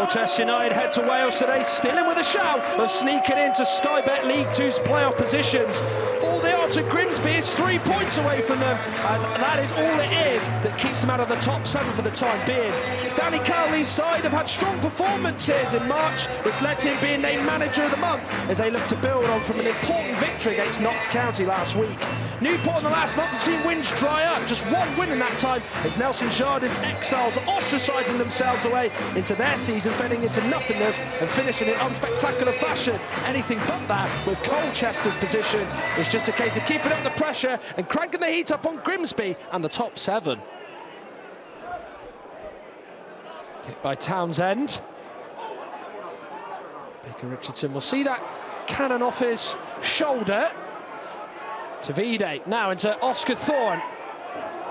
Colchester United head to Wales today, still in with a shout of sneaking into Sky Bet League 2's playoff positions. All they are to Grimsby is 3 points away from them, as that is all it is that keeps them out of the top 7 for the time being. Danny Cowley's side have had strong performances in March, which led to him being named Manager of the Month, as they look to build on from an important victory against Notts County last week. Newport in the last month have seen wins dry up, just one win in that time, as Nelson Jardin's exiles ostracising themselves away into their season, fading into nothingness and finishing in unspectacular fashion. Anything but that with Colchester's position. It's just a case of keeping up the pressure and cranking the heat up on Grimsby and the top 7. Kick by Townsend. Baker Richardson will see that cannon off his shoulder. Tavide now into Oscar Thorne.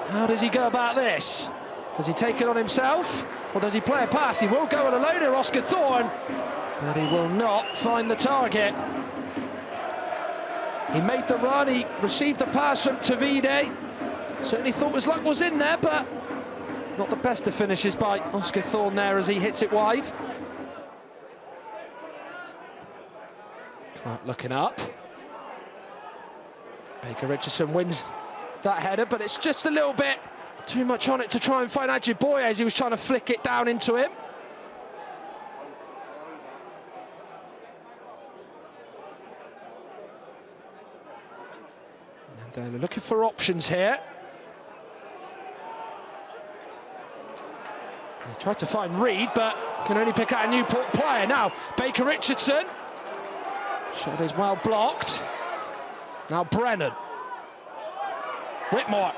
How does he go about this? Does he take it on himself, or does he play a pass? He will go on a loader, Oscar Thorne, but he will not find the target. He made the run, he received the pass from Tavide. Certainly thought his luck was in there, but not the best of finishes by Oscar Thorne there as he hits it wide. Clark looking up. Baker Richardson wins that header, but it's just a little bit too much on it to try and find Ajiboye as he was trying to flick it down into him. And then looking for options here. He tried to find Reed, but can only pick out a Newport player. Now, Baker Richardson. Shot is well blocked. Now Brennan. Whitmore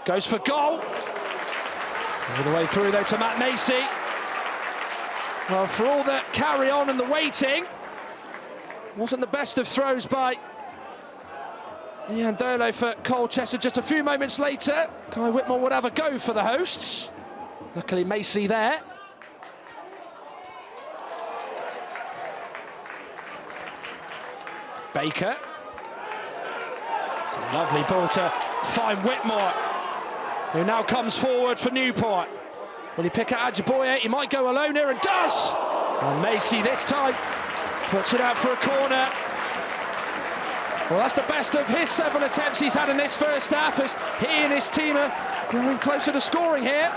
goes for goal. All the way through though to Matt Macy. Well, for all the carry on and the waiting, wasn't the best of throws by Iandolo for Colchester. Just a few moments later, Kai Whitmore would have a go for the hosts. Luckily Macy there. Baker. It's a lovely ball to find Whitmore, who now comes forward for Newport. Will he pick out Ajiboye? He might go alone here and does! And Macy this time puts it out for a corner. Well, that's the best of his 7 attempts he's had in this first half, as he and his team are growing closer to scoring here.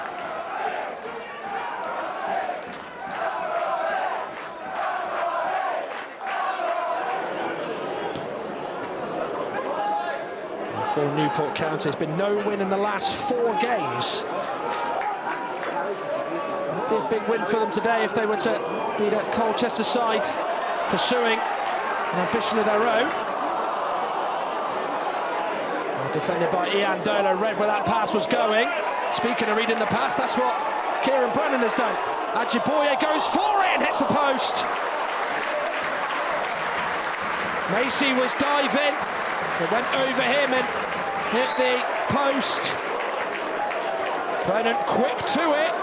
For Newport County, there's been no win in the last 4 games. It'd be a big win for them today if they were to beat a Colchester side pursuing an ambition of their own. Well, defended by Iandolo, read where that pass was going. Speaking of reading the pass, that's what Kieran Brennan has done. Ajiboye goes for it and hits the post. Macy was diving. It went over him and hit the post. Brennan quick to it.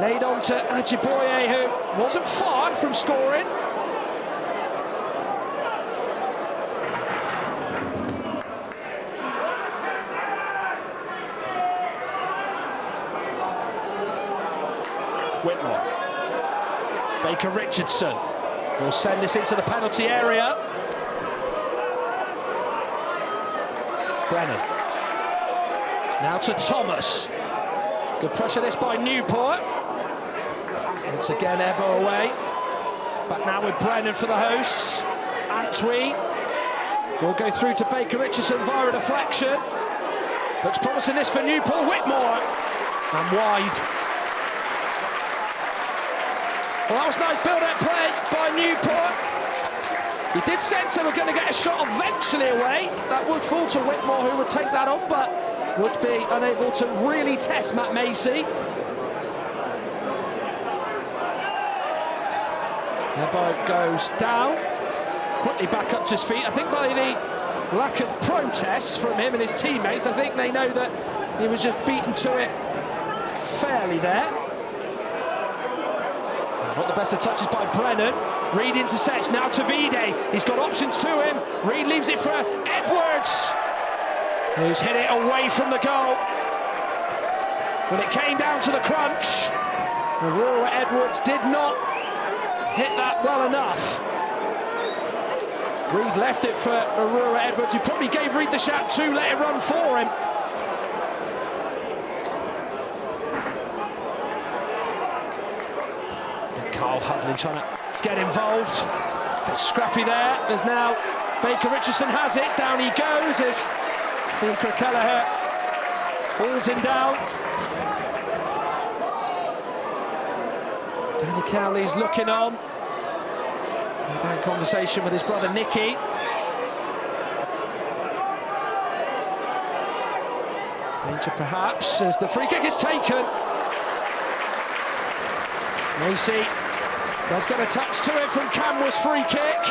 Laid on to Ajiboye, who wasn't far from scoring. Whitmore. Baker Richardson will send this into the penalty area. Brennan. Now to Thomas. Good pressure this by Newport. Once again, Ebbo away. Back now with Brennan for the hosts. Antwi will go through to Baker Richardson via a deflection. Looks promising this for Newport. Whitmore. And wide. Well, that was nice build-up play by Newport. He did sense they were going to get a shot eventually away. That would fall to Whitmore, who would take that on, but would be unable to really test Matt Macy. Ebbo goes down, quickly back up to his feet. I think by the lack of protests from him and his teammates, I think they know that he was just beaten to it fairly there. Not the best of touches by Brennan. Reed intercepts, now Tavide. He's got options to him. Reed leaves it for Edwards, who's hit it away from the goal. When it came down to the crunch, Aurora Edwards did not hit that well enough. Reed left it for Aurora Edwards, who probably gave Reed the shout to let it run for him. But Carl Hudlin trying to get involved. But Scrappy there. There's now Baker Richardson has it. Down he goes as Fiacre Kelleher hauls him down. Danny Cowley's looking on. In conversation with his brother Nicky. Danger perhaps as the free kick is taken. Macy does get a touch to it from Camwa's free kick.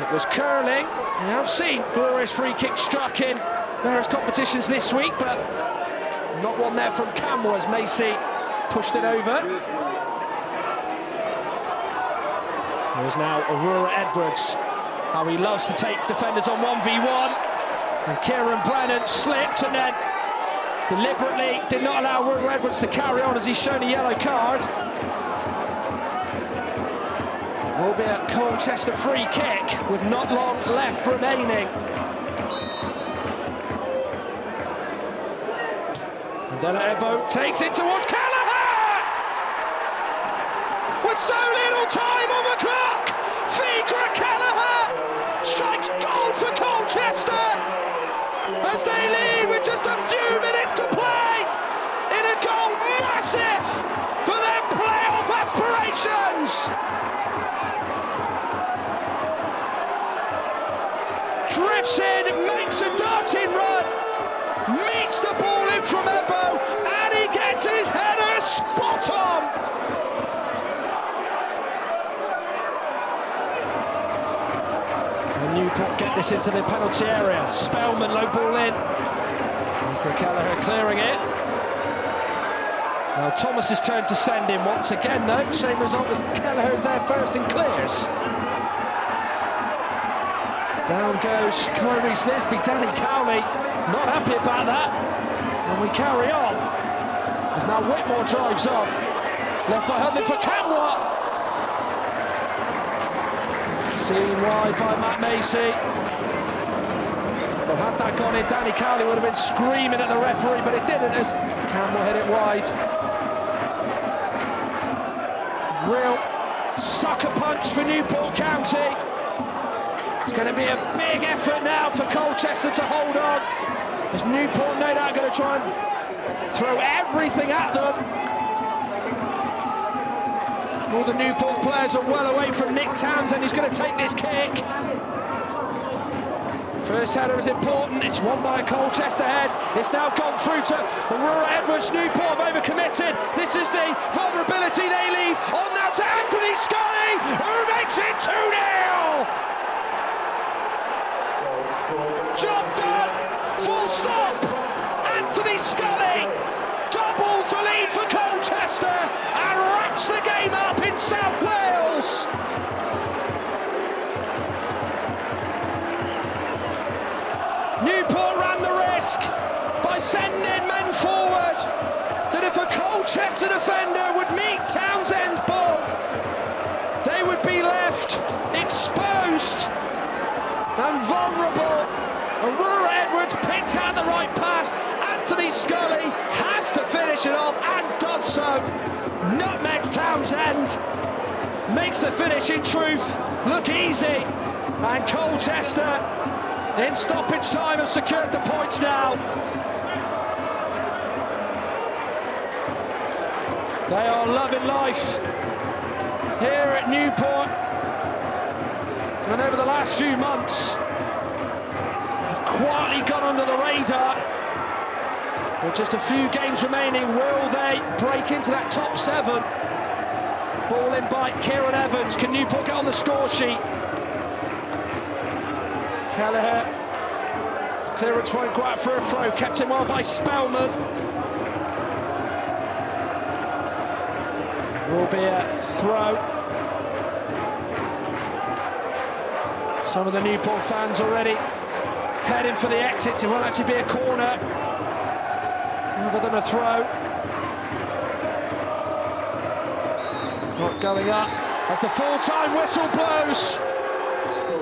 It was curling. We have seen glorious free kicks struck in various competitions this week, but not one there from Camwa as Macy pushed it over. There is now Aurora Edwards. How he loves to take defenders on 1v1. And Kieran Brennan slipped and then deliberately did not allow Aurora Edwards to carry on as he's shown a yellow card. It will be a Colchester free kick with not long left remaining. And then Ebo takes it towards Kelleher! With so little time on the clock, Fiacre Kelleher strikes gold for Colchester as they lead with just a few minutes to play in a goal massive for their playoff aspirations. Drifts in, makes a darting run, meets the ball in from Ebo, and he gets his header spot on. Newport get this into the penalty area. Spellman low ball in. Kelleher clearing it. Now Thomas's turn to send him once again though. Same result as Kelleher is there first and clears. Down goes Kyrie's Lisby. Danny Cowley not happy about that. And we carry on. As now Whitmore drives on. Left by Hudlin for Camwa. Seen wide by Matt Macy. Well, had that gone in, Danny Cowley would have been screaming at the referee, but it didn't as Campbell hit it wide. Real sucker punch for Newport County. It's going to be a big effort now for Colchester to hold on, as Newport no doubt going to try and throw everything at them. All the Newport players are well away from Nick Townsend, who's going to take this kick. First header is important. It's won by a Colchester head. It's now gone through to Aurora Edwards. Newport have overcommitted. This is the vulnerability they leave. On now to Anthony Scully, who makes it 2-0. Job done. Full stop. Anthony Scully doubles the lead for Colchester and wraps the game up in South Wales. Newport ran the risk by sending men forward, that if a Colchester defender would meet Townsend's ball, they would be left exposed and vulnerable. Aurora Edwards picked out the right pass. Anthony Scully has to finish it off and does so. Nutmegs Townsend, makes the finish in truth look easy. And Colchester, in stoppage time, have secured the points now. They are loving life here at Newport. And over the last few months, quietly gone under the radar. With just a few games remaining, will they break into that top 7? Ball in by Kieran Evans. Can Newport get on the score sheet? Kelleher. Clearance won't go out for a throw. Kept in well by Spellman. Will be a throw. Some of the Newport fans already heading for the exits. It won't actually be a corner rather than a throw. Not going up as the full-time whistle blows.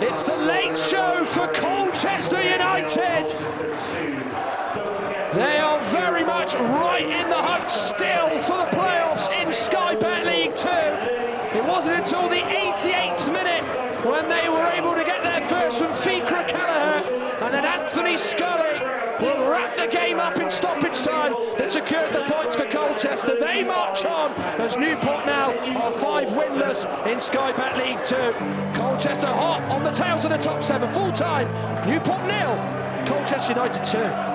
It's the late show for Colchester United. They are very much right in the hunt still for the playoffs in Sky Bet League 2. It wasn't until the 88th minute when they were able to get their first from Fiacre Kelleher, and then Anthony Scully will wrap the game up in stoppage time that secured the points for Colchester. They march on as Newport now are 5 winless in Sky Bet League 2. Colchester hot on the tails of the top 7. Full time, Newport 0, Colchester United 2.